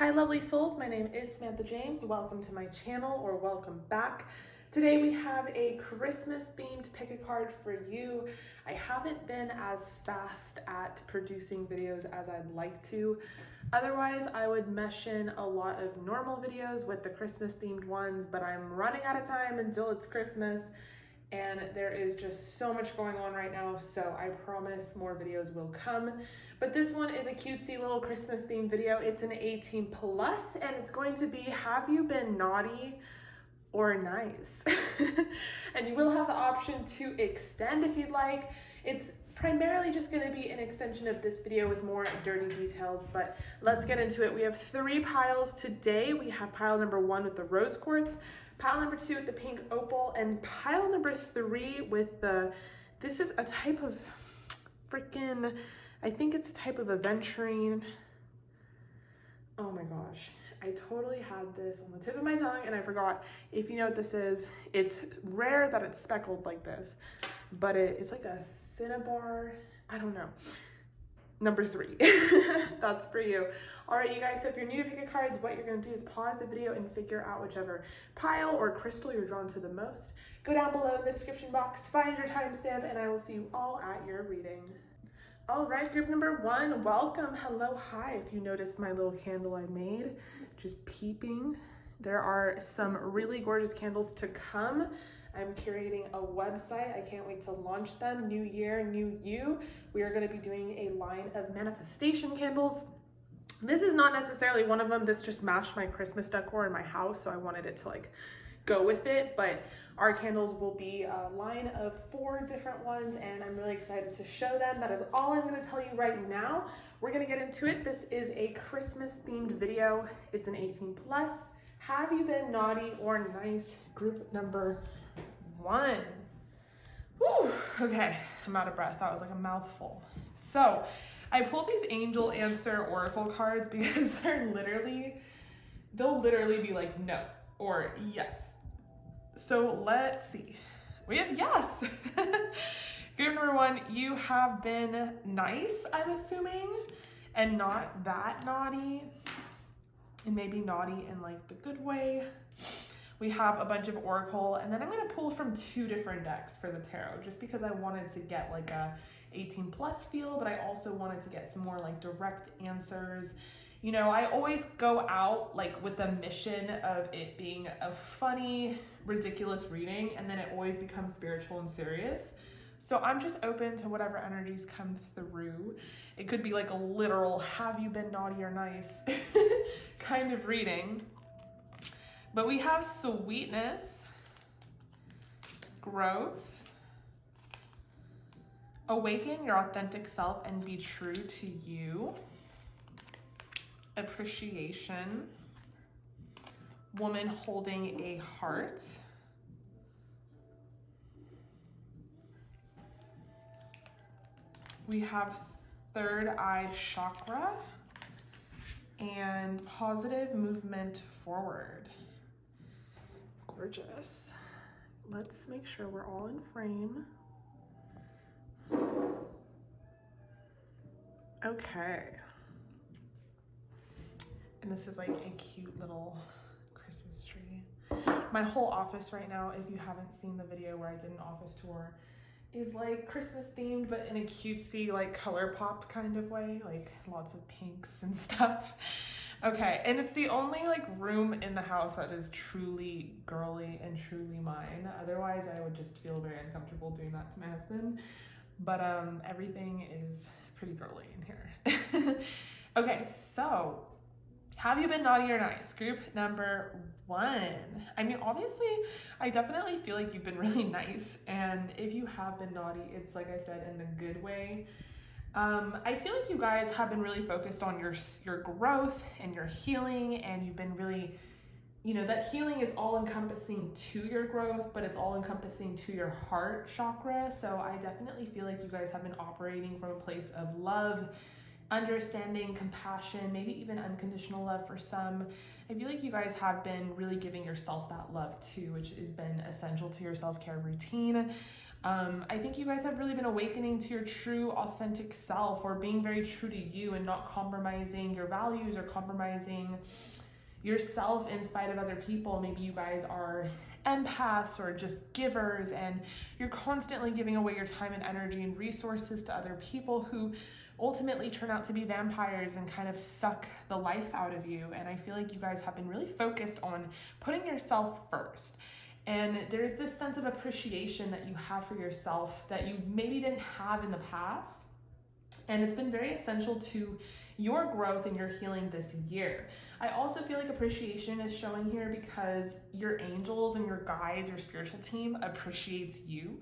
Hi lovely souls, my name is Samantha James. Welcome to my channel, or welcome back. Today we have a Christmas themed pick a card for you. I haven't been as fast at producing videos as I'd like to. Otherwise, I would mesh in a lot of normal videos with the Christmas themed ones, but I'm running out of time until it's Christmas and there is just so much going on right now, so I promise more videos will come. But this one is a cutesy little Christmas themed video. It's an 18 plus, and it's going to be, have you been naughty or nice? And you will have the option to extend if you'd like. It's primarily just going to be an extension of this video with more dirty details, but let's get into it. We have 3 piles today. We have pile number 1 with the rose quartz, pile number 2 with the pink opal, and pile number 3 with the, this is a type of freaking, I think it's a type of aventurine. Oh my gosh, I totally had this on the tip of my tongue and I forgot. If you know what this is, it's rare that it's speckled like this, but it's like a cinnabar, I don't know. Number 3, that's for you. All right, you guys, so if you're new to pick a cards, what you're gonna do is pause the video and figure out whichever pile or crystal you're drawn to the most. Go down below in the description box, find your timestamp, and I will see you all at your reading. All right, group number 1, welcome, hello, hi. If you noticed my little candle I made, just peeping. There are some really gorgeous candles to come. I'm curating a website. I can't wait to launch them. New year, new you. We are going to be doing a line of manifestation candles. This is not necessarily one of them. This just matched my Christmas decor in my house, so I wanted it to like go with it. But our candles will be a line of 4 different ones, and I'm really excited to show them. That is all I'm going to tell you right now. We're going to get into it. This is a Christmas themed video. It's an 18 plus. Have you been naughty or nice? Group number 1. Whew, okay, I'm out of breath. That was like a mouthful. So I pulled these angel answer oracle cards because they'll literally be like no or yes. So let's see. We have yes. Group number 1, you have been nice, I'm assuming, and not that naughty, and maybe naughty in like the good way. We have a bunch of oracle, and then I'm going to pull from 2 different decks for the tarot, just because I wanted to get like a 18 plus feel, but I also wanted to get some more like direct answers. You know, I always go out like with the mission of it being a funny, ridiculous reading, and then it always becomes spiritual and serious. So I'm just open to whatever energies come through. It could be like a literal, have you been naughty or nice kind of reading. But we have sweetness, growth, awaken your authentic self and be true to you, appreciation, woman holding a heart, we have third eye chakra, and positive movement forward. Gorgeous. Let's make sure we're all in frame. Okay. And this is like a cute little Christmas tree. My whole office right now, if you haven't seen the video where I did an office tour, is like Christmas themed, but in a cutesy like color pop kind of way, like lots of pinks and stuff. Okay, and it's the only like room in the house that is truly girly and truly mine. Otherwise, I would just feel very uncomfortable doing that to my husband. But everything is pretty girly in here. Okay, so have you been naughty or nice? Group number 1. I mean, obviously, I definitely feel like you've been really nice. And if you have been naughty, it's like I said, in the good way. I feel like you guys have been really focused on your growth and your healing, and you've been really, you know, that healing is all encompassing to your growth, but it's all encompassing to your heart chakra. So I definitely feel like you guys have been operating from a place of love, understanding, compassion, maybe even unconditional love for some. I feel like you guys have been really giving yourself that love too, which has been essential to your self-care routine. I think you guys have really been awakening to your true authentic self, or being very true to you and not compromising your values or compromising yourself in spite of other people. Maybe you guys are empaths or just givers, and you're constantly giving away your time and energy and resources to other people who ultimately turn out to be vampires and kind of suck the life out of you. And I feel like you guys have been really focused on putting yourself first. And there's this sense of appreciation that you have for yourself that you maybe didn't have in the past. And it's been very essential to your growth and your healing this year. I also feel like appreciation is showing here because your angels and your guides, your spiritual team appreciates you.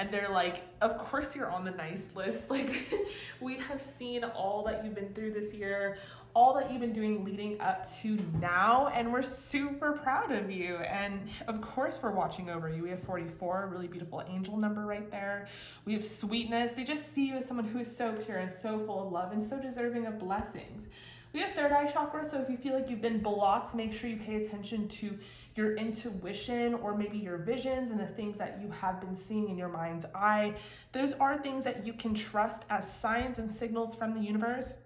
And they're like, of course you're on the nice list. Like, we have seen all that you've been through this year, all that you've been doing leading up to now, and we're super proud of you. And of course we're watching over you. We have 44, a really beautiful angel number right there. We have sweetness. They just see you as someone who is so pure and so full of love and so deserving of blessings. We have third eye chakra, so if you feel like you've been blocked, make sure you pay attention to your intuition or maybe your visions and the things that you have been seeing in your mind's eye. Those are things that you can trust as signs and signals from the universe.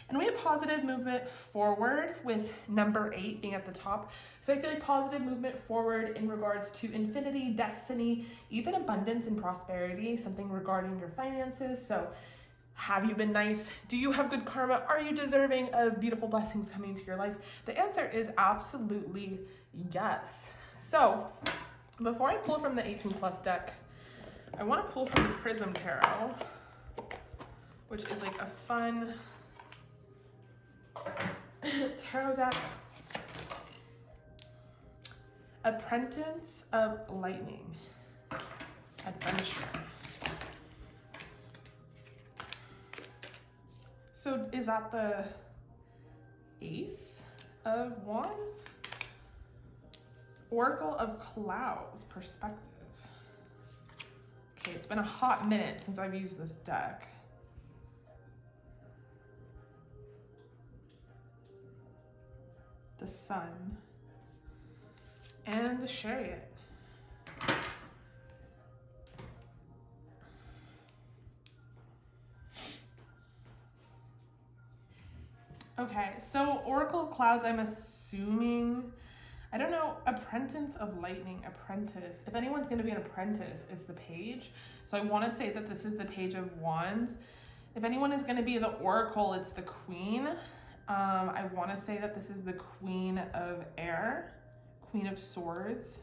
And we have positive movement forward with number 8 being at the top. So I feel like positive movement forward in regards to infinity, destiny, even abundance and prosperity, something regarding your finances. So have you been nice? Do you have good karma? Are you deserving of beautiful blessings coming into your life? The answer is absolutely yes. So before I pull from the 18 plus deck, I want to pull from the Prism Tarot, which is like a fun tarot deck. Apprentice of Lightning, Adventure. So is that the Ace of Wands? Oracle of Clouds, Perspective. Okay, it's been a hot minute since I've used this deck. The Sun and the Chariot. Okay, so Oracle of Clouds, I'm assuming, I don't know, Apprentice of Lightning, Apprentice. If anyone's going to be an apprentice, it's the Page. So I want to say that this is the Page of Wands. If anyone is going to be the Oracle, it's the Queen. I want to say that this is the Queen of Air, Queen of Swords.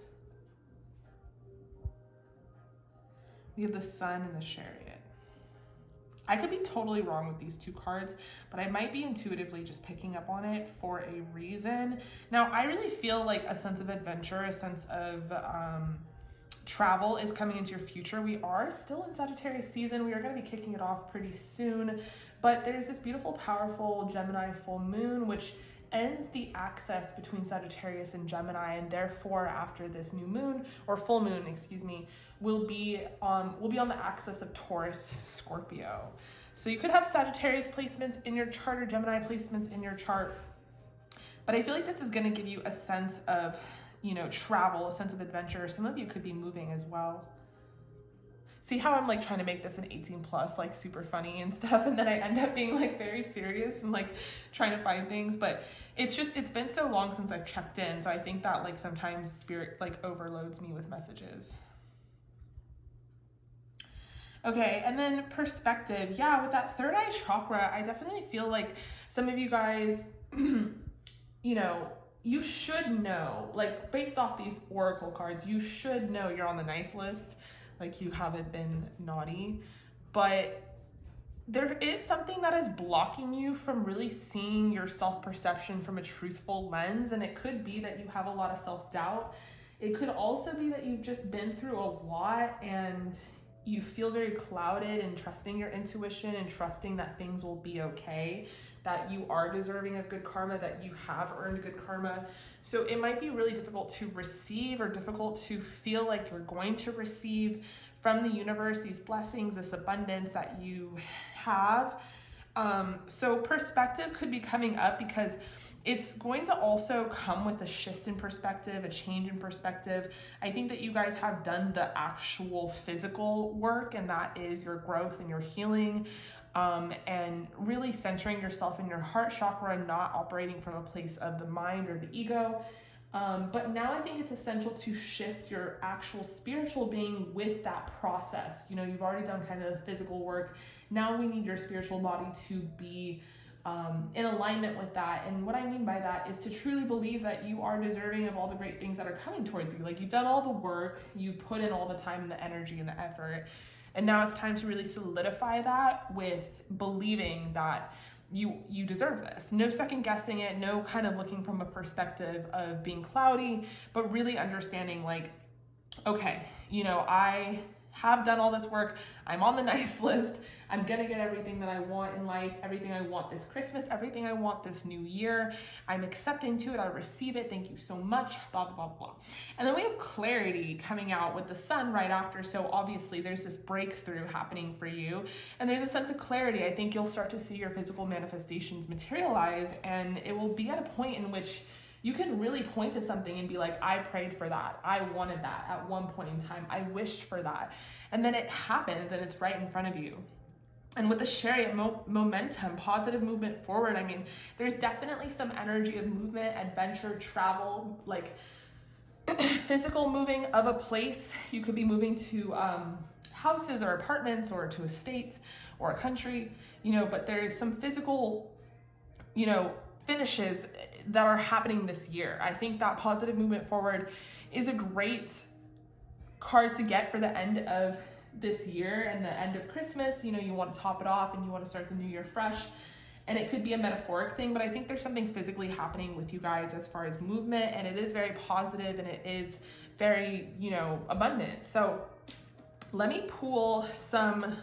We have the Sun and the Chariot. I could be totally wrong with these two cards, but I might be intuitively just picking up on it for a reason. Now, I really feel like a sense of adventure, a sense of travel is coming into your future. We are still in Sagittarius season. We are going to be kicking it off pretty soon, but there's this beautiful, powerful Gemini full moon, which ends the axis between Sagittarius and Gemini, and therefore after this new moon, or full moon, excuse me, we'll be on the axis of Taurus, Scorpio. So you could have Sagittarius placements in your chart or Gemini placements in your chart, but I feel like this is going to give you a sense of, you know, travel, a sense of adventure. Some of you could be moving as well. See how I'm like trying to make this an 18 plus, like super funny and stuff, and then I end up being like very serious and like trying to find things, but it's been so long since I've checked in, so I think that like sometimes spirit like overloads me with messages. Okay, and then perspective. Yeah, with that third eye chakra, I definitely feel like some of you guys, you know, you should know, like based off these oracle cards, you should know you're on the nice list. Like you haven't been naughty, but there is something that is blocking you from really seeing your self-perception from a truthful lens. And it could be that you have a lot of self-doubt. It could also be that you've just been through a lot and you feel very clouded in trusting your intuition and trusting that things will be okay, that you are deserving of good karma, that you have earned good karma. So it might be really difficult to receive or difficult to feel like you're going to receive from the universe these blessings, this abundance that you have. So perspective could be coming up because It's going to also come with a shift in perspective, a change in perspective. I think that you guys have done the actual physical work, and that is your growth and your healing, and really centering yourself in your heart chakra and not operating from a place of the mind or the ego. But now I think it's essential to shift your actual spiritual being with that process. You know, you've already done kind of the physical work. Now we need your spiritual body to be in alignment with that. And what I mean by that is to truly believe that you are deserving of all the great things that are coming towards you. Like, you've done all the work, you've put in all the time and the energy and the effort. And now it's time to really solidify that with believing that you deserve this. No second guessing it, no kind of looking from a perspective of being cloudy, but really understanding like, okay, you know, I have done all this work. I'm on the nice list. I'm gonna get everything that I want in life, everything I want this Christmas, everything I want this new year. I'm accepting to it, I receive it, thank you so much, blah, blah, blah, blah. And then we have clarity coming out with the sun right after, so obviously there's this breakthrough happening for you, and there's a sense of clarity. I think you'll start to see your physical manifestations materialize, and it will be at a point in which you can really point to something and be like, I prayed for that. I wanted that at one point in time. I wished for that. And then it happens and it's right in front of you. And with the chariot momentum, positive movement forward, I mean, there's definitely some energy of movement, adventure, travel, like physical moving of a place. You could be moving to houses or apartments or to a state or a country, you know, but there's some physical, you know, finishes that are happening this year. I think that positive movement forward is a great card to get for the end of this year and the end of Christmas. You know, you want to top it off and you want to start the new year fresh. And it could be a metaphoric thing, but I think there's something physically happening with you guys as far as movement, and it is very positive and it is very, you know, abundant. So let me pull some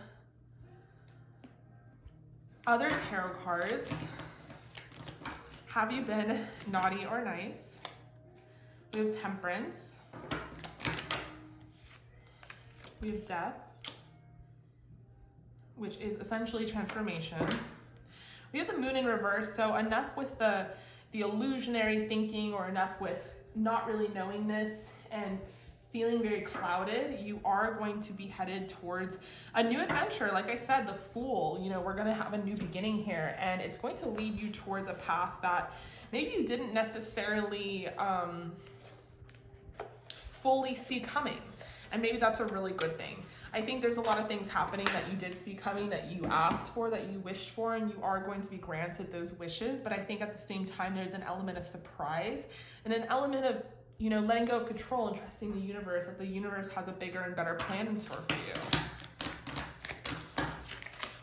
other tarot cards. Have you been naughty or nice? We have Temperance. We have Death, which is essentially transformation. We have the Moon in reverse, so enough with the illusionary thinking, or enough with not really knowing this and feeling very clouded. You are going to be headed towards a new adventure. Like I said, the Fool, you know, we're going to have a new beginning here, and it's going to lead you towards a path that maybe you didn't necessarily fully see coming. And maybe that's a really good thing. I think there's a lot of things happening that you did see coming, that you asked for, that you wished for, and you are going to be granted those wishes. But I think at the same time, there's an element of surprise and an element of, you know, letting go of control and trusting the universe, that the universe has a bigger and better plan in store for you.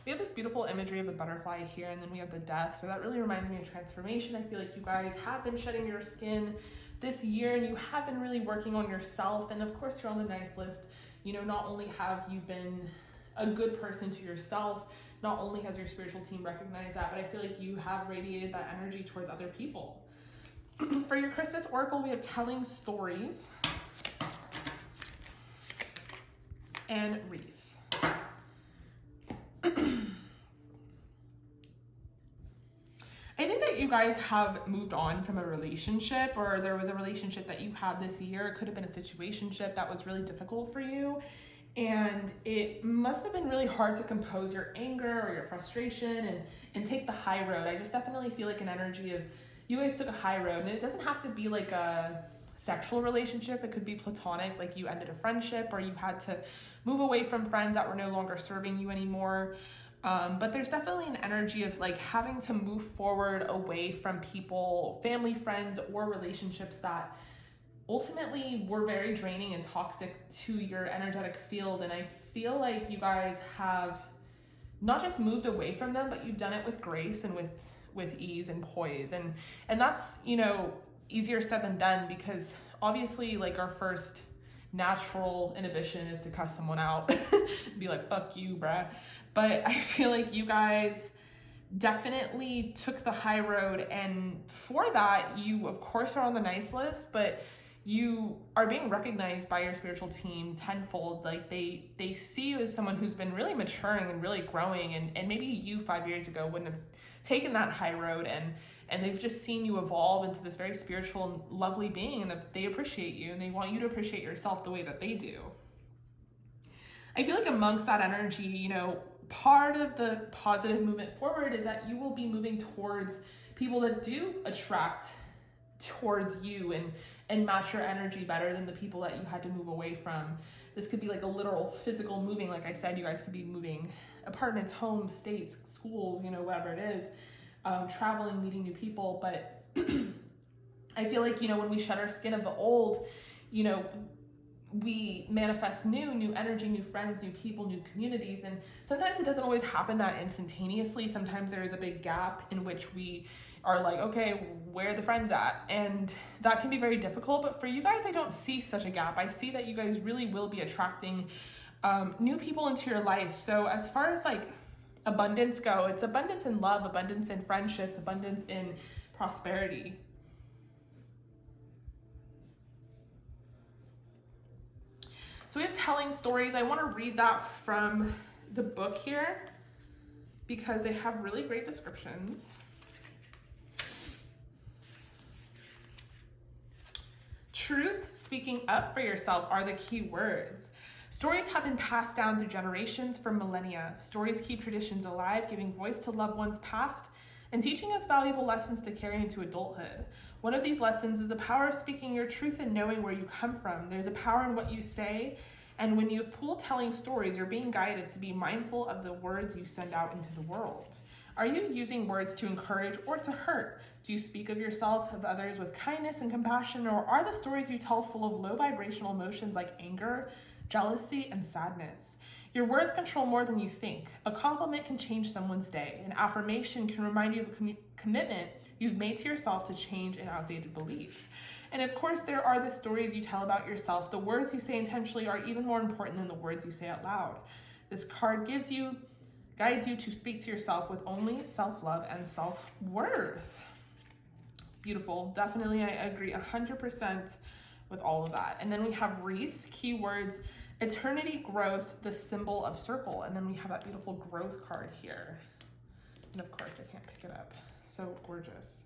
We have this beautiful imagery of the butterfly here, and then we have the Death. So that really reminds me of transformation. I feel like you guys have been shedding your skin this year, and you have been really working on yourself. And of course, you're on the nice list. You know, not only have you been a good person to yourself, not only has your spiritual team recognized that, but I feel like you have radiated that energy towards other people. For your Christmas oracle, we have telling stories and wreath. I think that you guys have moved on from a relationship, or there was a relationship that you had this year. It could have been a situationship that was really difficult for you. And it must have been really hard to compose your anger or your frustration and take the high road. I just definitely feel like an energy of you guys took a high road, and it doesn't have to be like a sexual relationship. It could be platonic, like you ended a friendship or you had to move away from friends that were no longer serving you anymore. But there's definitely an energy of like having to move forward away from people, family, friends, or relationships that ultimately were very draining and toxic to your energetic field. And I feel like you guys have not just moved away from them, but you've done it with grace and with ease and poise. And that's, you know, easier said than done, because obviously like our first natural inhibition is to cuss someone out, be like, fuck you, bruh. But I feel like you guys definitely took the high road, and for that, you of course are on the nice list, but you are being recognized by your spiritual team tenfold. Like they see you as someone who's been really maturing and really growing, and maybe you 5 years ago wouldn't have taken that high road and they've just seen you evolve into this very spiritual and lovely being, and that they appreciate you and they want you to appreciate yourself the way that they do. I feel like amongst that energy, you know, part of the positive movement forward is that you will be moving towards people that do attract towards you and match your energy better than the people that you had to move away from. This could be like a literal physical moving. Like I said, you guys could be moving apartments, homes, states, schools, you know, whatever it is, traveling, meeting new people. But I feel like, you know, when we shed our skin of the old, you know, we manifest new energy, new friends, new people, new communities. And sometimes it doesn't always happen that instantaneously. Sometimes there is a big gap in which we are like, okay, where are the friends at? And that can be very difficult. But for you guys, I don't see such a gap. I see that you guys really will be attracting new people into your life. So as far as like abundance go, it's abundance in love, abundance in friendships, abundance in prosperity. So we have telling stories. I want to read that from the book here because they have really great descriptions. Truth, speaking up for yourself are the key words. Stories have been passed down through generations for millennia. Stories keep traditions alive, giving voice to loved ones past and teaching us valuable lessons to carry into adulthood. One of these lessons is the power of speaking your truth and knowing where you come from. There's a power in what you say, and when you have pulled telling stories, you're being guided to be mindful of the words you send out into the world. Are you using words to encourage or to hurt? Do you speak of yourself, of others with kindness and compassion, or are the stories you tell full of low vibrational emotions like anger, jealousy, and sadness? Your words control more than you think. A compliment can change someone's day. An affirmation can remind you of the commitment you've made to yourself to change an outdated belief. And of course, there are the stories you tell about yourself. The words you say intentionally are even more important than the words you say out loud. This card guides you to speak to yourself with only self-love and self-worth. Beautiful. Definitely, I agree 100% with all of that. And then we have wreath, keywords, eternity, growth, the symbol of circle. And then we have that beautiful growth card here. And of course, I can't pick it up. So gorgeous.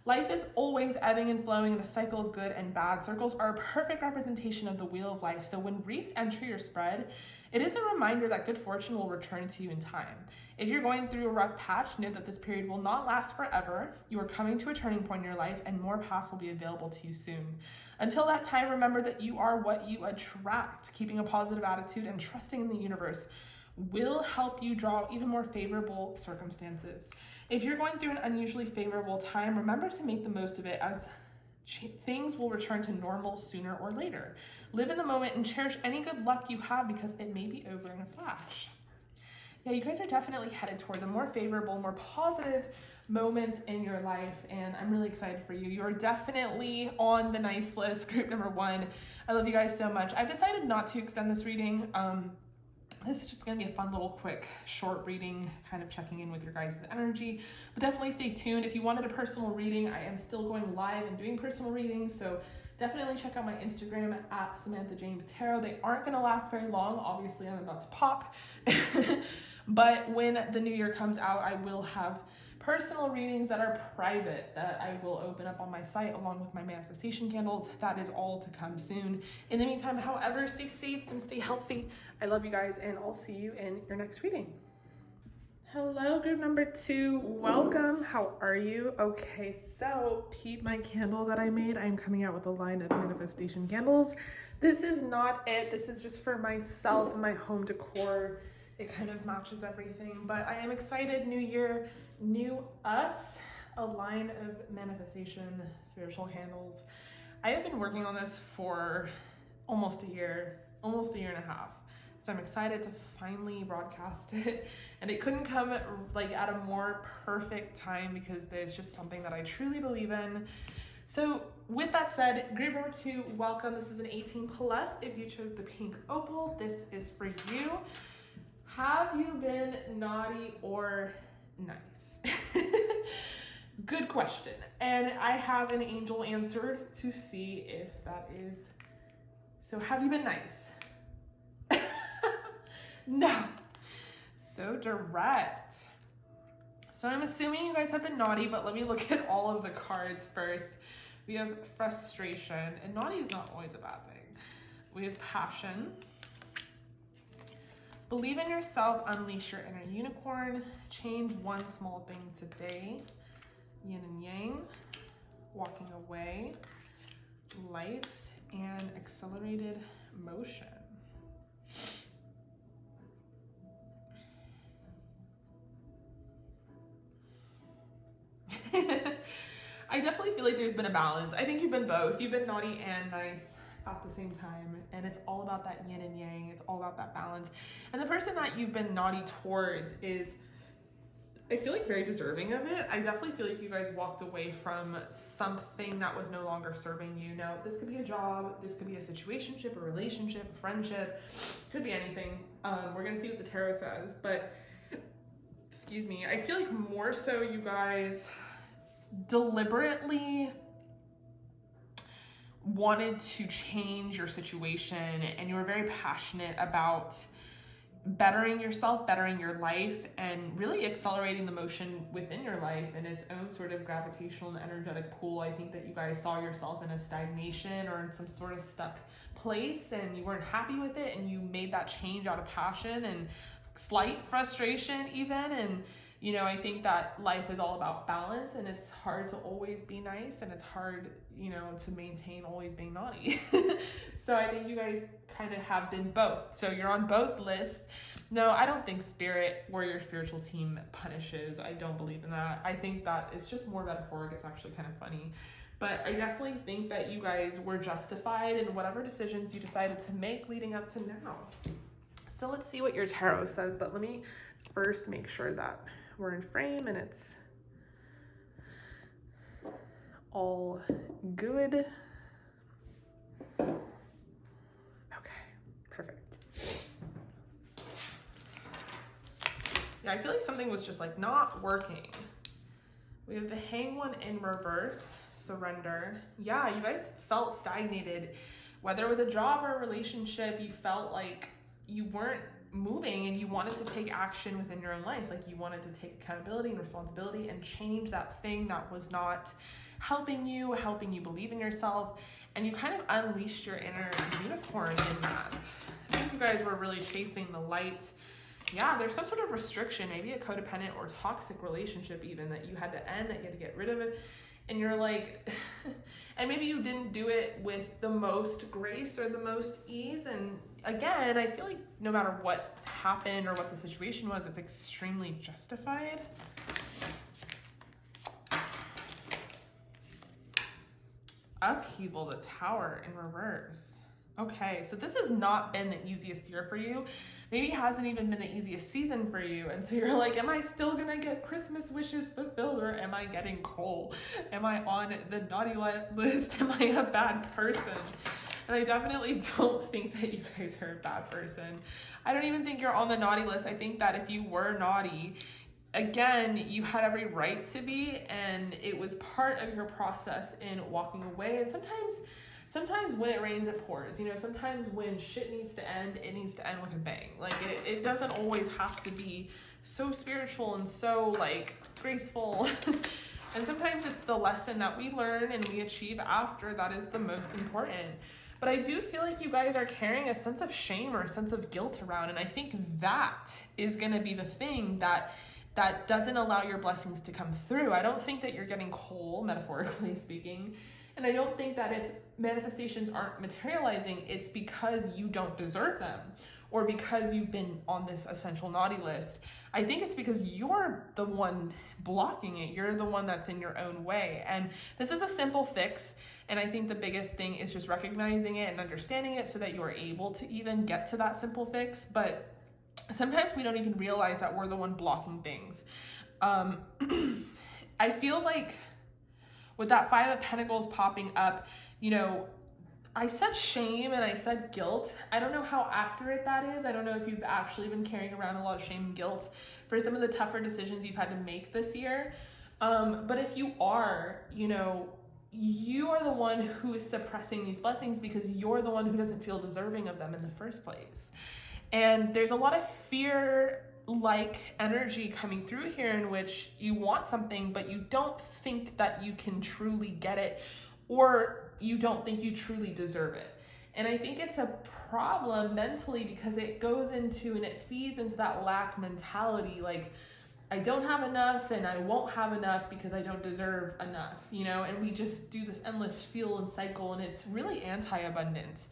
Life is always ebbing and flowing in a cycle of good and bad. Circles are a perfect representation of the wheel of life. So when wreaths enter your spread, it is a reminder that good fortune will return to you in time. If you're going through a rough patch, know that this period will not last forever. You are coming to a turning point in your life, and more paths will be available to you soon. Until that time, remember that you are what you attract. Keeping a positive attitude and trusting in the universe will help you draw even more favorable circumstances. If you're going through an unusually favorable time, remember to make the most of it, as things will return to normal sooner or later. Live in the moment and cherish any good luck you have, because it may be over in a flash. Yeah, you guys are definitely headed towards a more favorable, more positive moment in your life, and I'm really excited for you. You're definitely on the nice list, group number 1. I love you guys so much. I've decided not to extend this reading. This is just going to be a fun little quick short reading, kind of checking in with your guys' energy, but definitely stay tuned. If you wanted a personal reading, I am still going live and doing personal readings, so definitely check out my Instagram at Samantha James Tarot. They aren't going to last very long. Obviously, I'm about to pop, but when the new year comes out, I will have personal readings that are private that I will open up on my site along with my manifestation candles. That is all to come soon. In the meantime, however, stay safe and stay healthy. I love you guys, and I'll see you in your next reading. Hello, group number 2. Welcome. How are you? Okay, so peep my candle that I made. I'm coming out with a line of manifestation candles. This is not it. This is just for myself and my home decor. It kind of matches everything, but I am excited. New year, new us, a line of manifestation spiritual candles. I have been working on this for almost a year and a half. So I'm excited to finally broadcast it, and it couldn't come like at a more perfect time because there's just something that I truly believe in. So with that said, group number 2, welcome. This is an 18 plus. If you chose the pink opal, this is for you. Have you been naughty or nice? Good question. And I have an angel answer to see if that is. So have you been nice? No. So direct. So I'm assuming you guys have been naughty, but let me look at all of the cards first. We have frustration, and naughty is not always a bad thing. We have passion. Believe in yourself, unleash your inner unicorn, change one small thing today. Yin and yang, walking away, light, and accelerated motion. I definitely feel like there's been a balance. I think you've been both. You've been naughty and nice at the same time, and it's all about that yin and yang. It's all about that balance. And the person that you've been naughty towards is, I feel like, very deserving of it. I definitely feel like you guys walked away from something that was no longer serving you. Now, this could be a job, this could be a situationship, a relationship, a friendship, could be anything. We're gonna see what the tarot says, but excuse me, I feel like more so you guys deliberately wanted to change your situation, and you were very passionate about bettering yourself, bettering your life, and really accelerating the motion within your life in its own sort of gravitational and energetic pool. I think that you guys saw yourself in a stagnation or in some sort of stuck place, and you weren't happy with it, and you made that change out of passion and slight frustration even. And you know, I think that life is all about balance, and it's hard to always be nice, and it's hard, you know, to maintain always being naughty. So I think you guys kind of have been both. So you're on both lists. No, I don't think spirit or your spiritual team punishes. I don't believe in that. I think that it's just more metaphoric. It's actually kind of funny. But I definitely think that you guys were justified in whatever decisions you decided to make leading up to now. So let's see what your tarot says, but let me first make sure that we're in frame and it's all good. Okay, perfect. Yeah, I feel like something was just like not working. We have the Hanged One in reverse, surrender. Yeah, you guys felt stagnated, whether with a job or a relationship. You felt like you weren't moving and you wanted to take action within your own life. Like you wanted to take accountability and responsibility and change that thing that was not helping you believe in yourself. And you kind of unleashed your inner unicorn in that. I think you guys were really chasing the light. Yeah, there's some sort of restriction, maybe a codependent or toxic relationship even, that you had to end, that you had to get rid of it. And you're like, and maybe you didn't do it with the most grace or the most ease. And again, I feel like no matter what happened or what the situation was, it's extremely justified. Upheaval, the Tower in reverse. Okay, so this has not been the easiest year for you. Maybe it hasn't even been the easiest season for you. And so you're like, am I still gonna get Christmas wishes fulfilled, or am I getting coal? Am I on the naughty list? Am I a bad person? And I definitely don't think that you guys are a bad person. I don't even think you're on the naughty list. I think that if you were naughty, again, you had every right to be, and it was part of your process in walking away. And sometimes when it rains, it pours. You know, sometimes when shit needs to end, it needs to end with a bang. Like it doesn't always have to be so spiritual and so like graceful. And sometimes it's the lesson that we learn and we achieve after that is the most important. But I do feel like you guys are carrying a sense of shame or a sense of guilt around. And I think that is gonna be the thing that doesn't allow your blessings to come through. I don't think that you're getting coal, metaphorically speaking. And I don't think that if manifestations aren't materializing, it's because you don't deserve them or because you've been on this essential naughty list. I think it's because you're the one blocking it. You're the one that's in your own way. And this is a simple fix. And I think the biggest thing is just recognizing it and understanding it so that you're able to even get to that simple fix. But sometimes we don't even realize that we're the one blocking things. I feel like with that Five of Pentacles popping up, you know, I said shame and I said guilt. I don't know how accurate that is. I don't know if you've actually been carrying around a lot of shame and guilt for some of the tougher decisions you've had to make this year. But if you are, you know, you are the one who is suppressing these blessings because you're the one who doesn't feel deserving of them in the first place. And there's a lot of fear like energy coming through here in which you want something, but you don't think that you can truly get it, or you don't think you truly deserve it. And I think it's a problem mentally because it goes into and it feeds into that lack mentality. Like, I don't have enough and I won't have enough because I don't deserve enough, you know? And we just do this endless feel and cycle, and it's really anti-abundance.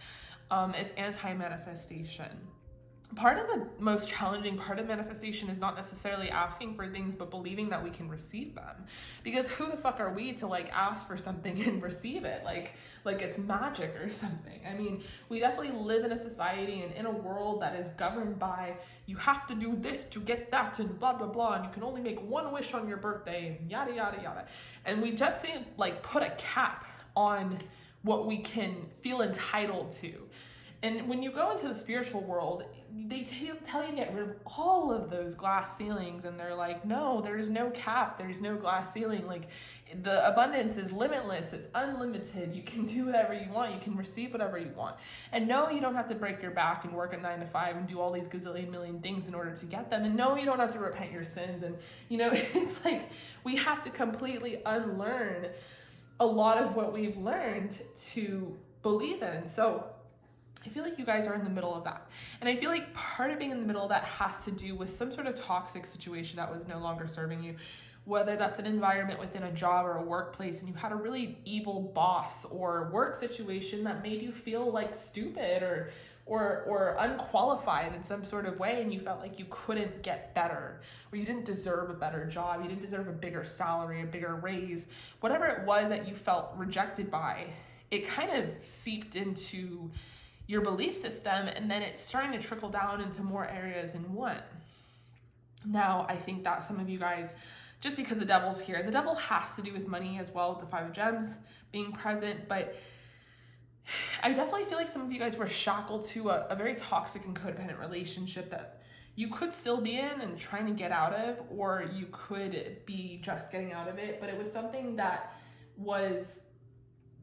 It's anti-manifestation. Part of the most challenging part of manifestation is not necessarily asking for things, but believing that we can receive them. Because who the fuck are we to like ask for something and receive it? Like it's magic or something. I mean, we definitely live in a society and in a world that is governed by, you have to do this to get that and blah, blah, blah. And you can only make one wish on your birthday and yada, yada, yada. And we definitely like put a cap on what we can feel entitled to. And when you go into the spiritual world, they tell you to get rid of all of those glass ceilings. And they're like, no, there's no cap. There's no glass ceiling. Like, the abundance is limitless. It's unlimited. You can do whatever you want. You can receive whatever you want. And no, you don't have to break your back and work a 9 to 5 and do all these gazillion million things in order to get them. And no, you don't have to repent your sins. And, you know, it's like we have to completely unlearn a lot of what we've learned to believe in. So I feel like you guys are in the middle of that. And I feel like part of being in the middle of that has to do with some sort of toxic situation that was no longer serving you, whether that's an environment within a job or a workplace, and you had a really evil boss or work situation that made you feel like stupid or unqualified in some sort of way, and you felt like you couldn't get better, or you didn't deserve a better job, you didn't deserve a bigger salary, a bigger raise, whatever it was that you felt rejected by, it kind of seeped into your belief system, and then it's starting to trickle down into more areas in one. Now, I think that some of you guys, just because the devil's here, the devil has to do with money as well, with the 5 of Gems being present, but I definitely feel like some of you guys were shackled to a very toxic and codependent relationship that you could still be in and trying to get out of, or you could be just getting out of it, but it was something that was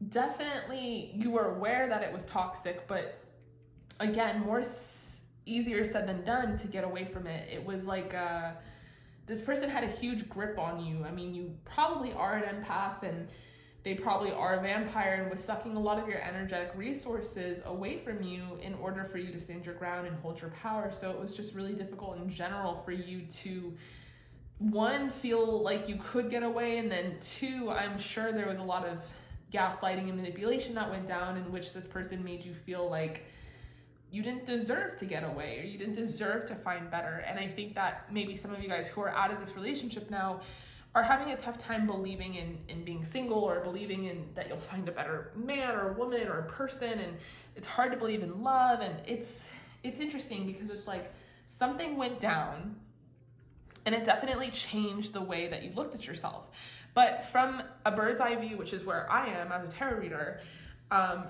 definitely, you were aware that it was toxic, but again, easier said than done to get away from it. It was like this person had a huge grip on you. I mean, you probably are an empath, and they probably are a vampire, and was sucking a lot of your energetic resources away from you in order for you to stand your ground and hold your power. So it was just really difficult in general for you to, one, feel like you could get away, and then two, I'm sure there was a lot of gaslighting and manipulation that went down in which this person made you feel like you didn't deserve to get away, or you didn't deserve to find better. And I think that maybe some of you guys who are out of this relationship now are having a tough time believing in being single, or believing in that you'll find a better man or woman or person. And it's hard to believe in love. And it's interesting because it's like something went down, and it definitely changed the way that you looked at yourself. But from a bird's eye view, which is where I am as a tarot reader,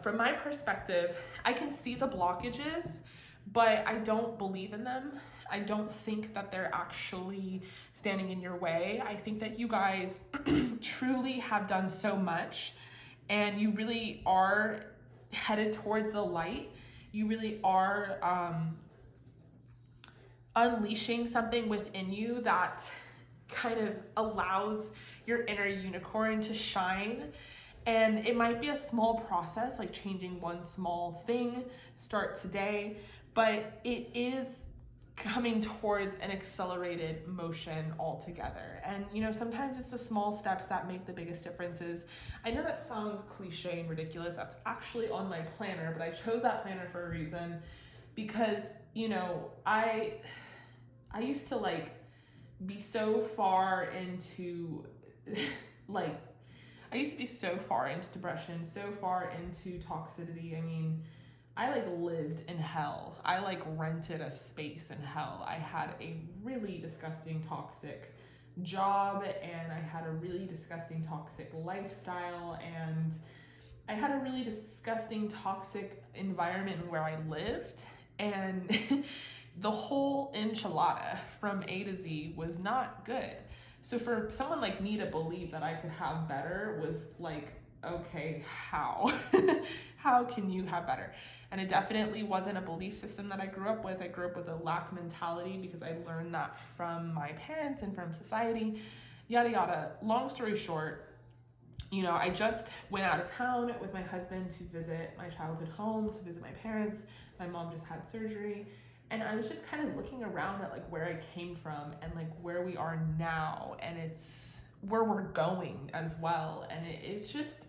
from my perspective, I can see the blockages, but I don't believe in them. I don't think that they're actually standing in your way. I think that you guys truly have done so much, and you really are headed towards the light. You really are unleashing something within you that kind of allows your inner unicorn to shine. And it might be a small process, like changing one small thing, start today, but it is coming towards an accelerated motion altogether. And you know, sometimes it's the small steps that make the biggest differences. I know that sounds cliche and ridiculous. That's actually on my planner, but I chose that planner for a reason, because you know, I used to like be so far into I used to be so far into depression, so far into toxicity. I mean, I like lived in hell. I like rented a space in hell. I had a really disgusting toxic job, and I had a really disgusting toxic lifestyle, and I had a really disgusting toxic environment where I lived, and the whole enchilada from A to Z was not good. So for someone like me to believe that I could have better was like okay, how? How can you have better? And it definitely wasn't a belief system that I grew up with. I grew up with a lack mentality because I learned that from my parents and from society, yada, yada. Long story short, you know, I just went out of town with my husband to visit my childhood home, to visit my parents. My mom just had surgery. And I was just kind of looking around at like where I came from and like where we are now. And it's where we're going as well. And it's just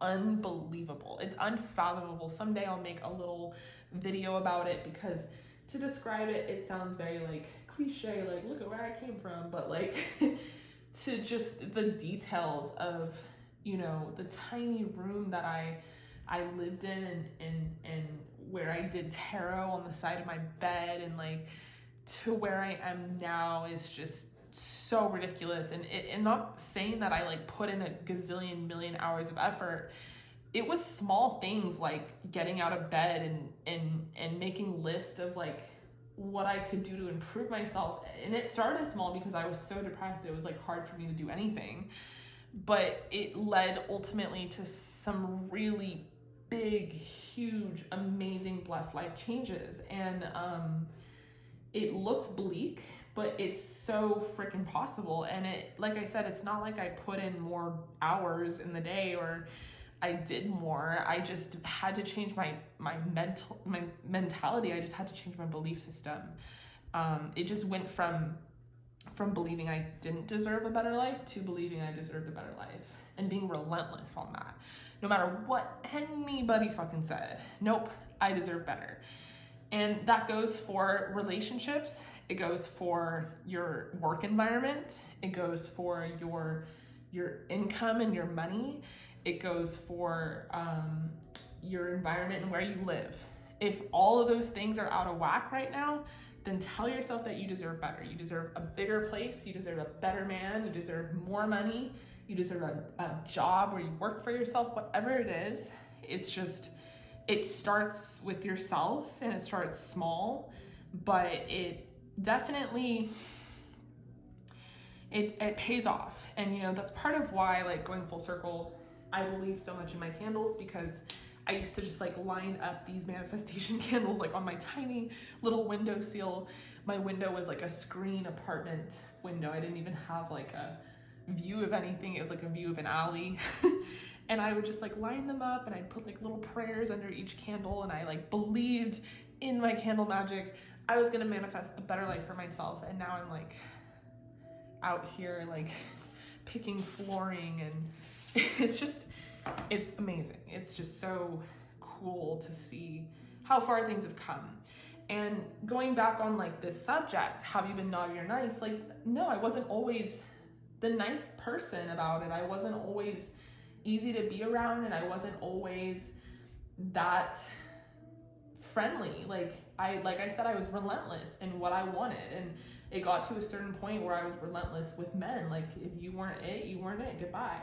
unbelievable. It's unfathomable. Someday I'll make a little video about it, because to describe it, it sounds very like cliche, like look at where I came from. But like to just the details of, you know, the tiny room that I lived in and where I did tarot on the side of my bed, and like to where I am now is just so ridiculous. And not saying that I like put in a gazillion million hours of effort. It was small things like getting out of bed and making lists of like what I could do to improve myself. And it started small because I was so depressed. It was like hard for me to do anything, but it led ultimately to some really big, huge, amazing, blessed life changes. And it looked bleak, but it's so freaking possible. And it, like I said, it's not like I put in more hours in the day or I did more. I just had to change my mentality. I just had to change my belief system. It just went from believing I didn't deserve a better life to believing I deserved a better life, and being relentless on that. No matter what anybody fucking said, nope, I deserve better. And that goes for relationships. It goes for your work environment. It goes for your income and your money. It goes for your environment and where you live. If all of those things are out of whack right now, then tell yourself that you deserve better. You deserve a bigger place. You deserve a better man. You deserve more money. You deserve a job where you work for yourself, whatever it is. It's just, it starts with yourself, and it starts small, but it definitely, it pays off. And you know, that's part of why, like, going full circle, I believe so much in my candles, because I used to just like line up these manifestation candles like on my tiny little windowsill. My window was like a screen apartment window. I didn't even have like a view of anything. It was like a view of an alley. And I would just like line them up, and I'd put like little prayers under each candle, and I like believed in my candle magic. I was gonna manifest a better life for myself, and now I'm like out here like picking flooring, and it's amazing. It's just so cool to see how far things have come. And going back on like this subject, have you been naughty or nice? Like, no, I wasn't always the nice person about it. I wasn't always easy to be around, and I wasn't always that friendly. Like I said, I was relentless in what I wanted, and it got to a certain point where I was relentless with men. Like, if you weren't it, you weren't it, goodbye.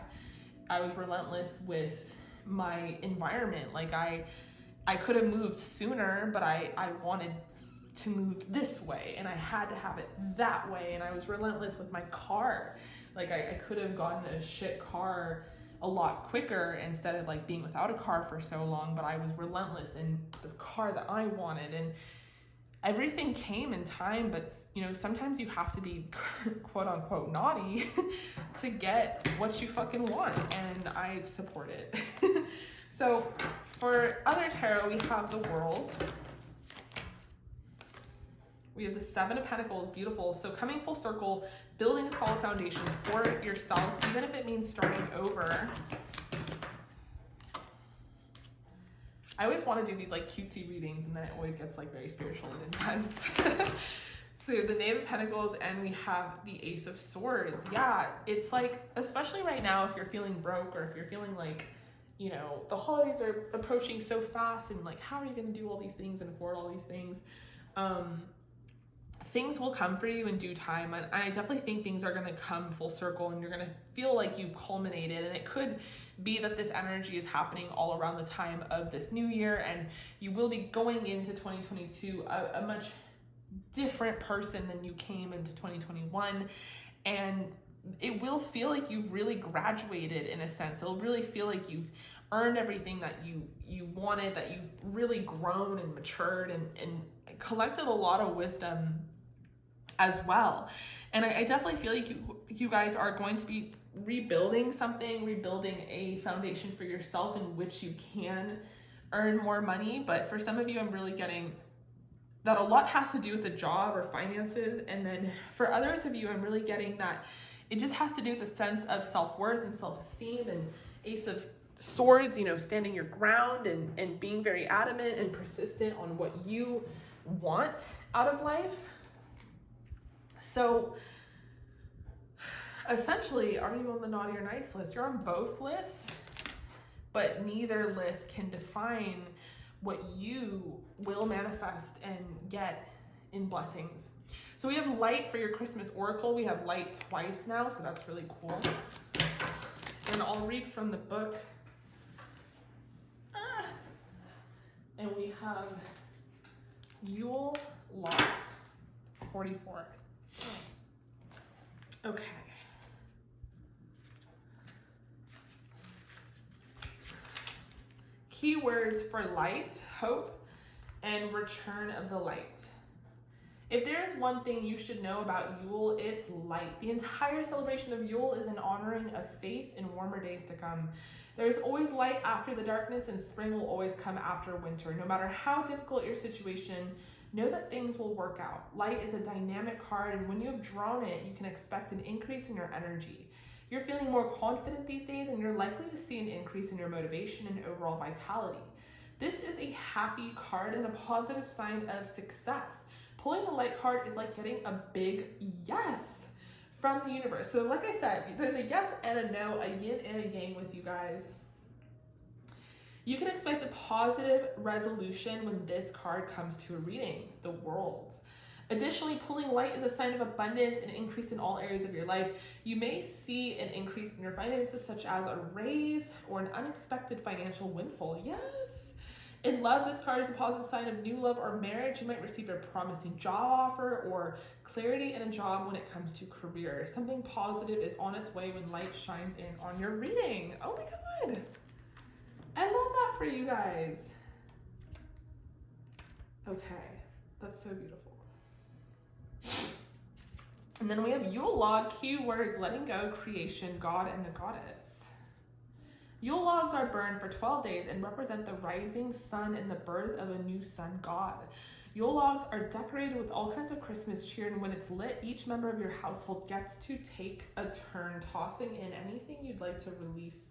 I was relentless with my environment. Like I could have moved sooner, but I wanted to move this way, and I had to have it that way. And I was relentless with my car. Like I could have gotten a shit car a lot quicker instead of like being without a car for so long, but I was relentless in the car that I wanted. And everything came in time, but you know, sometimes you have to be quote unquote naughty to get what you fucking want, and I support it. So for other tarot, we have the World. We have the Seven of Pentacles, beautiful. So coming full circle, building a solid foundation for yourself, even if it means starting over. I always want to do these like cutesy readings, and then it always gets like very spiritual and intense. So the Knave of Pentacles, and we have the Ace of Swords. Yeah, it's like, especially right now, if you're feeling broke, or if you're feeling like, you know, the holidays are approaching so fast, and like, how are you going to do all these things and afford all these things? Things will come for you in due time, and I definitely think things are going to come full circle, and you're going to feel like you've culminated. And it could be that this energy is happening all around the time of this new year, and you will be going into 2022 a much different person than you came into 2021. And it will feel like you've really graduated in a sense. It'll really feel like you've earned everything that you wanted, that you've really grown and matured and collected a lot of wisdom as well. And I definitely feel like you guys are going to be rebuilding something, rebuilding a foundation for yourself in which you can earn more money. But for some of you, I'm really getting that a lot has to do with the job or finances. And then for others of you, I'm really getting that it just has to do with a sense of self-worth and self-esteem. And Ace of Swords, you know, standing your ground and being very adamant and persistent on what you want out of life. So essentially, are you on the naughty or nice list? You're on both lists, but neither list can define what you will manifest and get in blessings. So we have light for your Christmas oracle. We have light twice now, so that's really cool. And I'll read from the book. And we have Yule Log 44. Okay. Keywords for light, hope, and return of the light. If there is one thing you should know about Yule, it's light. The entire celebration of Yule is an honoring of faith in warmer days to come. There's always light after the darkness, and spring will always come after winter. No matter how difficult your situation, know that things will work out. Light is a dynamic card, and when you have drawn it, you can expect an increase in your energy. You're feeling more confident these days, and you're likely to see an increase in your motivation and overall vitality. This is a happy card and a positive sign of success. Pulling the light card is like getting a big yes from the universe. So like I said, there's a yes and a no, a yin and a yang with you guys. You can expect a positive resolution when this card comes to a reading, the World. Additionally, pulling light is a sign of abundance and increase in all areas of your life. You may see an increase in your finances, such as a raise or an unexpected financial windfall. Yes. In love, this card is a positive sign of new love or marriage. You might receive a promising job offer or clarity in a job when it comes to career. Something positive is on its way when light shines in on your reading. Oh my God. I love that for you guys. Okay, that's so beautiful. And then we have Yule Log, keywords, letting go, creation, God, and the Goddess. Yule logs are burned for 12 days and represent the rising sun and the birth of a new sun god. Yule logs are decorated with all kinds of Christmas cheer, and when it's lit, each member of your household gets to take a turn tossing in anything you'd like to release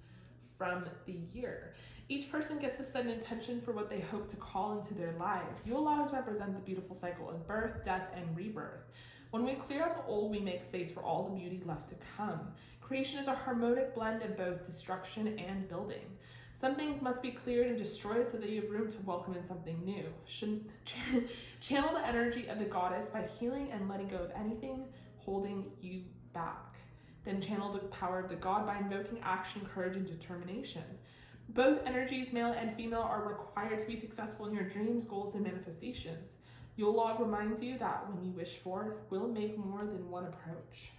from the year. Each person gets to set an intention for what they hope to call into their lives. Yule logs represent the beautiful cycle of birth, death, and rebirth. When we clear out the old, we make space for all the beauty left to come. Creation is a harmonic blend of both destruction and building. Some things must be cleared and destroyed so that you have room to welcome in something new. Channel the energy of the goddess by healing and letting go of anything holding you back. Then channel the power of the god by invoking action, courage, and determination. Both energies, male and female, are required to be successful in your dreams, goals, and manifestations. Yule log reminds you that when you wish for, will make more than one approach.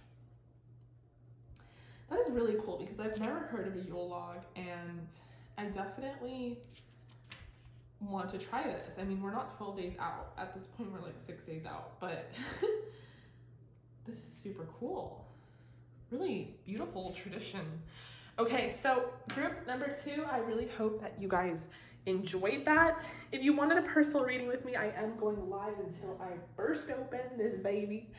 That is really cool because I've never heard of a Yule log, and I definitely want to try this. I mean, we're not 12 days out. At this point, we're like 6 days out, but this is super cool. Really beautiful tradition. Okay, so group number 2, I really hope that you guys enjoyed that. If you wanted a personal reading with me, I am going live until I burst open this baby.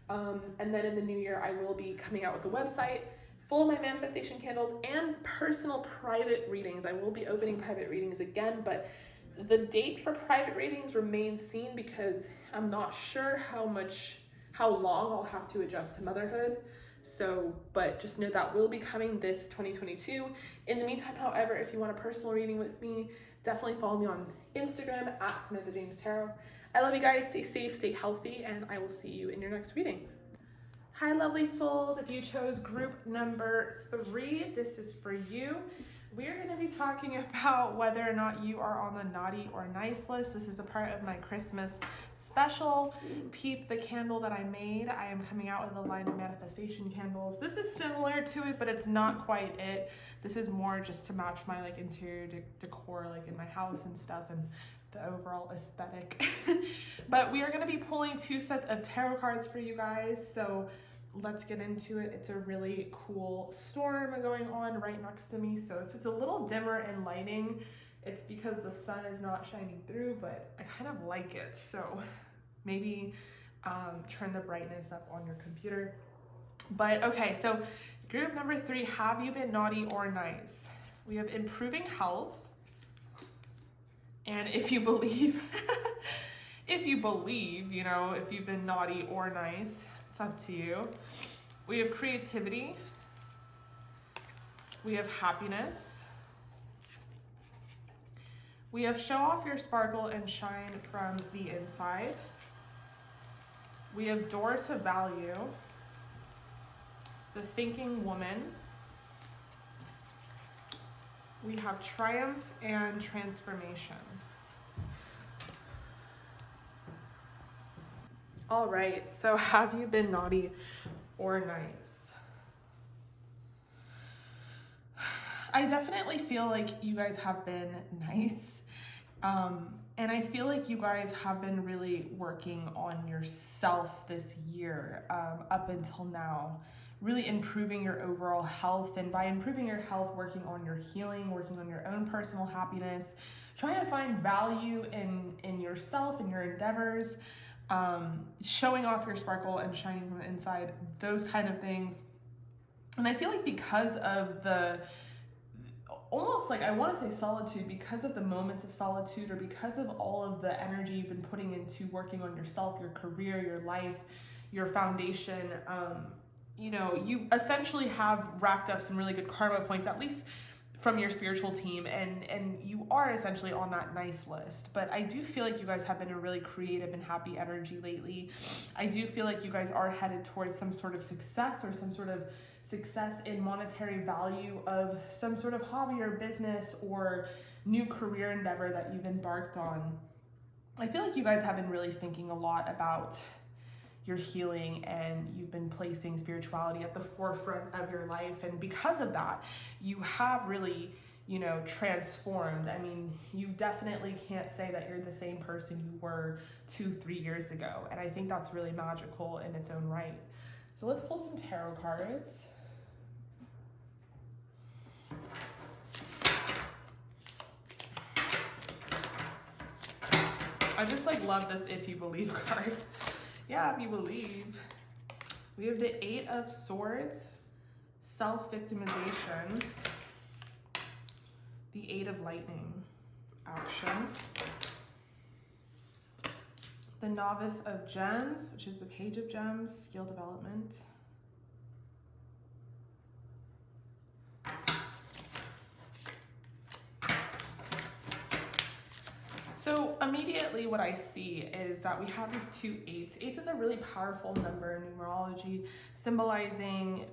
And then in the new year, I will be coming out with a website full of my manifestation candles and personal private readings. I will be opening private readings again, but the date for private readings remains seen because I'm not sure how long I'll have to adjust to motherhood. So, but just know that will be coming this 2022. In the meantime, however, if you want a personal reading with me, definitely follow me on Instagram at Samantha James Tarot. I love you guys. Stay safe, stay healthy, and I will see you in your next reading. Hi, lovely souls. If you chose group number 3, this is for you. we're going to be talking about whether or not you are on the naughty or nice list. This is a part of my Christmas special. Peep the candle that I made. I am coming out with a line of manifestation candles. This is similar to it, but it's not quite it. This is more just to match my like interior decor, like in my house and stuff, and the overall aesthetic. But we are going to be pulling 2 sets of tarot cards for you guys. So let's get into it. It's a really cool storm going on right next to me. So if it's a little dimmer in lighting, it's because the sun is not shining through, but I kind of like it. So maybe turn the brightness up on your computer. But okay, so group number 3, have you been naughty or nice? We have improving health. And if you believe, if you've been naughty or nice, it's up to you. We have creativity. We have happiness. We have show off your sparkle and shine from the inside. We have door to value. The thinking woman. We have triumph and transformation. All right, so have you been naughty or nice? I definitely feel like you guys have been nice. And I feel like you guys have been really working on yourself this year, up until now, really improving your overall health. And by improving your health, working on your healing, working on your own personal happiness, trying to find value in yourself and your endeavors. Showing off your sparkle and shining from the inside, those kind of things. And I feel like because of the, almost like I want to say solitude, because of the moments of solitude, or because of all of the energy you've been putting into working on yourself, your career, your life, your foundation, you essentially have racked up some really good karma points, at least from your spiritual team, and you are essentially on that nice list. But I do feel like you guys have been a really creative and happy energy lately. I do feel like you guys are headed towards some sort of success, or some sort of success in monetary value of some sort of hobby or business or new career endeavor that you've embarked on. I feel like you guys have been really thinking a lot about your healing, and you've been placing spirituality at the forefront of your life. And because of that, you have really, transformed. I mean, you definitely can't say that you're the same person you were 2-3 years ago. And I think that's really magical in its own right. So let's pull some tarot cards. I just love this if you believe card. Yeah, if you believe. We have the 8 of Swords, self-victimization, the 8 of Lightning, action, the Novice of Gems, which is the Page of Gems, skill development, so immediately what I see is that we have these 2 8s. 8 is a really powerful number in numerology, symbolizing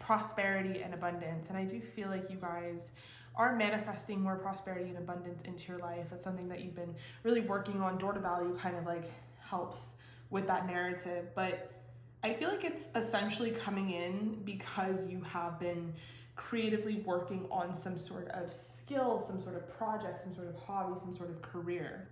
prosperity and abundance. And I do feel like you guys are manifesting more prosperity and abundance into your life. It's something that you've been really working on. Door to value kind of helps with that narrative. But I feel like it's essentially coming in because you have been creatively working on some sort of skill, some sort of project, some sort of hobby, some sort of career.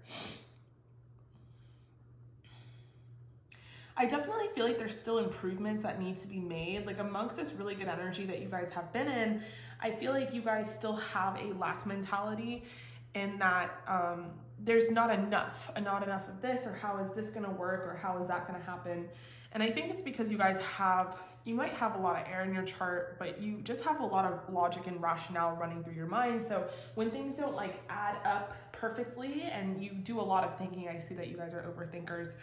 I definitely feel like there's still improvements that need to be made. Amongst this really good energy that you guys have been in, I feel like you guys still have a lack mentality, in that there's not enough of this, or how is this gonna work, or how is that gonna happen. And I think it's because you guys you might have a lot of air in your chart, but you just have a lot of logic and rationale running through your mind. So when things don't add up perfectly, and you do a lot of thinking, I see that you guys are overthinkers,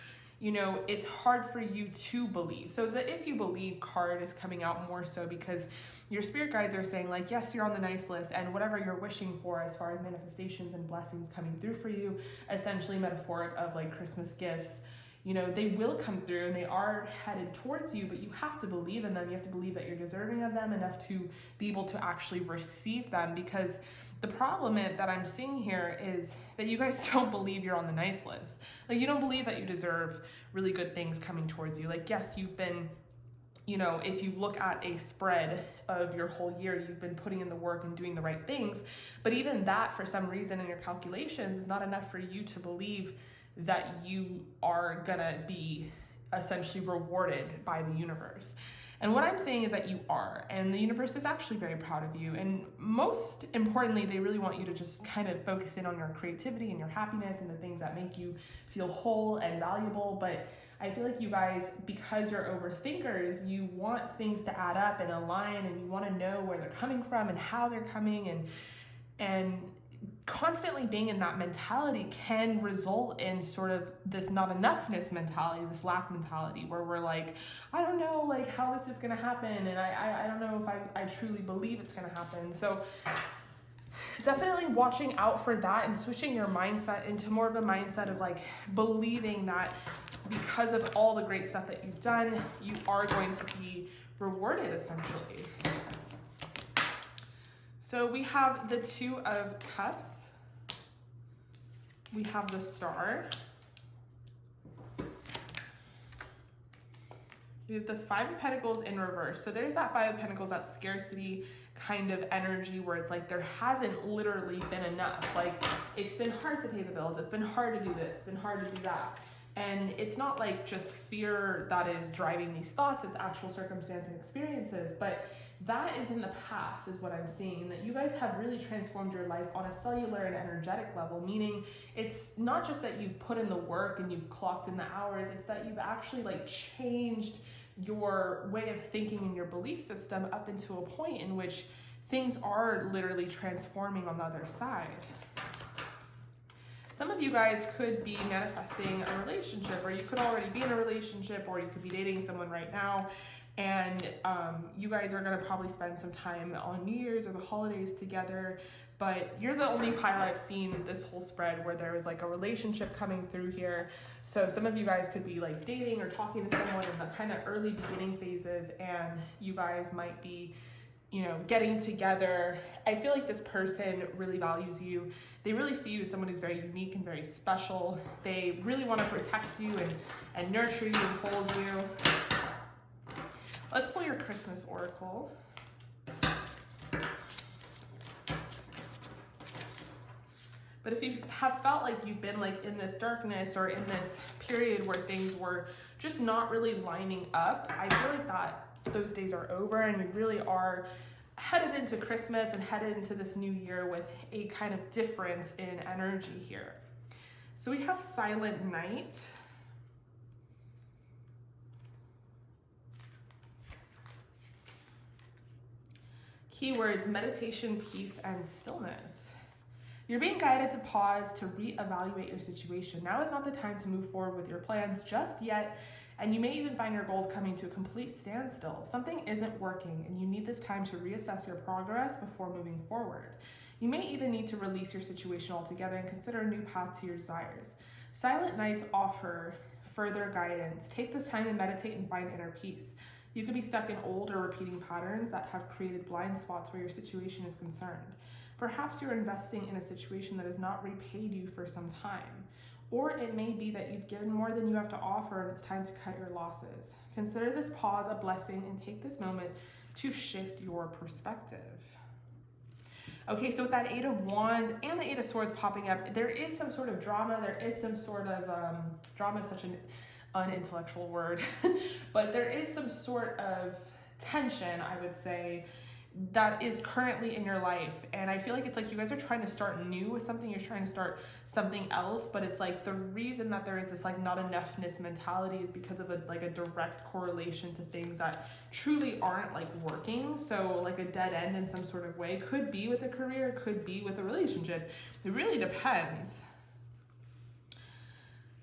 it's hard for you to believe. So the if you believe card is coming out more so because your spirit guides are saying yes, you're on the nice list, and whatever you're wishing for as far as manifestations and blessings coming through for you, essentially metaphoric of Christmas gifts, you know, they will come through and they are headed towards you, but you have to believe in them. You have to believe that you're deserving of them enough to be able to actually receive them, because the problem that I'm seeing here is that you guys don't believe you're on the nice list. Like, you don't believe that you deserve really good things coming towards you. Like, yes, you've been, you know, if you look at a spread of your whole year, you've been putting in the work and doing the right things. But even that, for some reason in your calculations, is not enough for you to believe that you are gonna be essentially rewarded by the universe. And what I'm saying is that you are, and the universe is actually very proud of you. And most importantly, they really want you to just kind of focus in on your creativity and your happiness and the things that make you feel whole and valuable. But I feel like you guys, because you're overthinkers, you want things to add up and align, and you want to know where they're coming from and how they're coming, and constantly being in that mentality can result in sort of this not enoughness mentality, this lack mentality, where we're like, I don't know like how this is going to happen, and I don't know if I truly believe it's going to happen. So definitely watching out for that and switching your mindset into more of a mindset of like believing that because of all the great stuff that you've done, you are going to be rewarded essentially. So we have the Two of Cups, we have the Star, we have the Five of Pentacles in reverse. So there's that Five of Pentacles, that scarcity kind of energy where it's like there hasn't literally been enough. Like, it's been hard to pay the bills, it's been hard to do this, it's been hard to do that. And it's not like just fear that is driving these thoughts, it's actual circumstance and experiences. But that is in the past, is what I'm seeing, that you guys have really transformed your life on a cellular and energetic level, meaning it's not just that you've put in the work and you've clocked in the hours, it's that you've actually like changed your way of thinking and your belief system up into a point in which things are literally transforming on the other side. Some of you guys could be manifesting a relationship, or you could already be in a relationship, or you could be dating someone right now. And you guys are gonna probably spend some time on New Year's or the holidays together, but you're the only pile I've seen this whole spread where there was like a relationship coming through here. So some of you guys could be like dating or talking to someone in the kind of early beginning phases, and you guys might be, you know, getting together. I feel like this person really values you. They really see you as someone who's very unique and very special. They really want to protect you and nurture you and hold you. Let's pull your Christmas oracle. But if you have felt like you've been like in this darkness or in this period where things were just not really lining up, I feel like that those days are over, and you really are headed into Christmas and headed into this new year with a kind of difference in energy here. So we have Silent Night. Keywords: meditation, peace, and stillness. You're being guided to pause, to reevaluate your situation. Now is not the time to move forward with your plans just yet, and you may even find your goals coming to a complete standstill. Something isn't working, and you need this time to reassess your progress before moving forward. You may even need to release your situation altogether and consider a new path to your desires. Silent nights offer further guidance. Take this time to meditate and find inner peace. You could be stuck in old or repeating patterns that have created blind spots where your situation is concerned. Perhaps you're investing in a situation that has not repaid you for some time. Or it may be that you've given more than you have to offer and it's time to cut your losses. Consider this pause a blessing and take this moment to shift your perspective. Okay, so with that Eight of Wands and the Eight of Swords popping up, there is some sort of drama. There is some sort of, drama is such an unintellectual word, but there is some sort of tension, I would say, that is currently in your life. And I feel like it's like you guys are trying to start new with something, you're trying to start something else, but it's like the reason that there is this like not enoughness mentality is because of a direct correlation to things that truly aren't like working. So like a dead end in some sort of way, could be with a career, could be with a relationship. It really depends.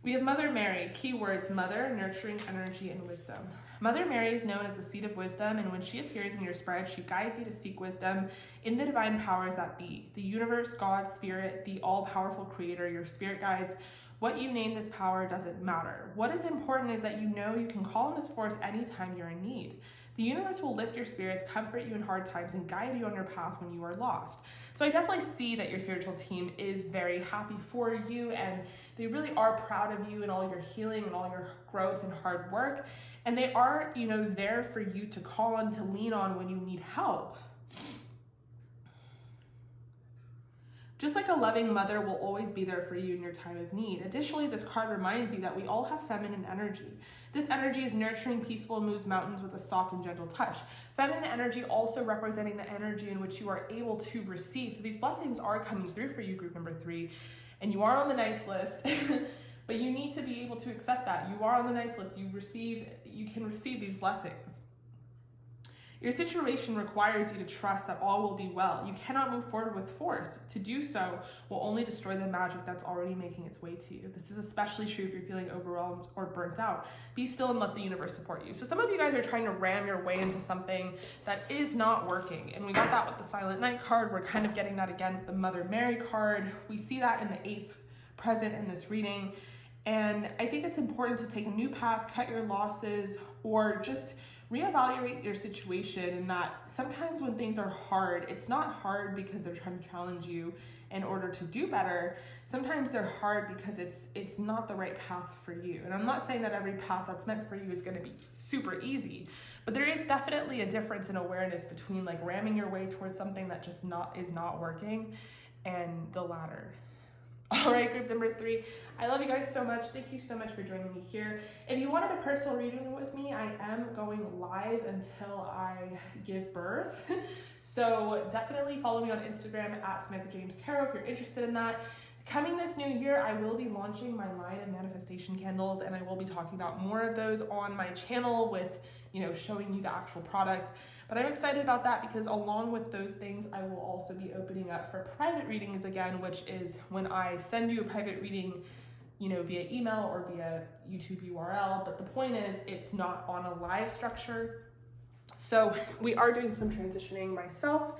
We have Mother Mary, keywords: mother, nurturing energy, and wisdom. Mother Mary is known as the seat of wisdom, and when she appears in your spread, she guides you to seek wisdom in the divine powers that be. The universe, God, spirit, the all-powerful creator, your spirit guides. What you name this power doesn't matter. What is important is that you know you can call on this force anytime you're in need. The universe will lift your spirits, comfort you in hard times, and guide you on your path when you are lost. So I definitely see that your spiritual team is very happy for you, and they really are proud of you and all your healing and all your growth and hard work. And they are, there for you to call on, to lean on when you need help. Just like a loving mother will always be there for you in your time of need. Additionally, this card reminds you that we all have feminine energy. This energy is nurturing, peaceful, and moves mountains with a soft and gentle touch. Feminine energy also representing the energy in which you are able to receive. So these blessings are coming through for you, group number 3, and you are on the nice list. But you need to be able to accept that. You are on the nice list. You can receive these blessings. Your situation requires you to trust that all will be well. You cannot move forward with force. To do so will only destroy the magic that's already making its way to you. This is especially true if you're feeling overwhelmed or burnt out. Be still and let the universe support you. So some of you guys are trying to ram your way into something that is not working. And we got that with the Silent Night card. We're kind of getting that again with the Mother Mary card. We see that in the 8th present in this reading. And I think it's important to take a new path, cut your losses, or just reevaluate your situation. And that sometimes when things are hard, it's not hard because they're trying to challenge you in order to do better. Sometimes they're hard because it's not the right path for you. And I'm not saying that every path that's meant for you is going to be super easy, but there is definitely a difference in awareness between like ramming your way towards something that just is not working and the latter. All right, group number 3, I love you guys so much. Thank you so much for joining me here. If you wanted a personal reading with me, I am going live until I give birth. So definitely follow me on Instagram at Samantha James Tarot if you're interested in that. Coming this new year, I will be launching my line of manifestation candles, and I will be talking about more of those on my channel with, showing you the actual products. But I'm excited about that because along with those things, I will also be opening up for private readings again, which is when I send you a private reading, via email or via YouTube URL. But the point is, it's not on a live structure. So we are doing some transitioning myself,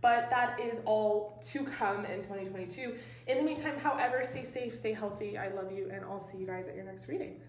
but that is all to come in 2022. In the meantime, however, stay safe, stay healthy. I love you, and I'll see you guys at your next reading.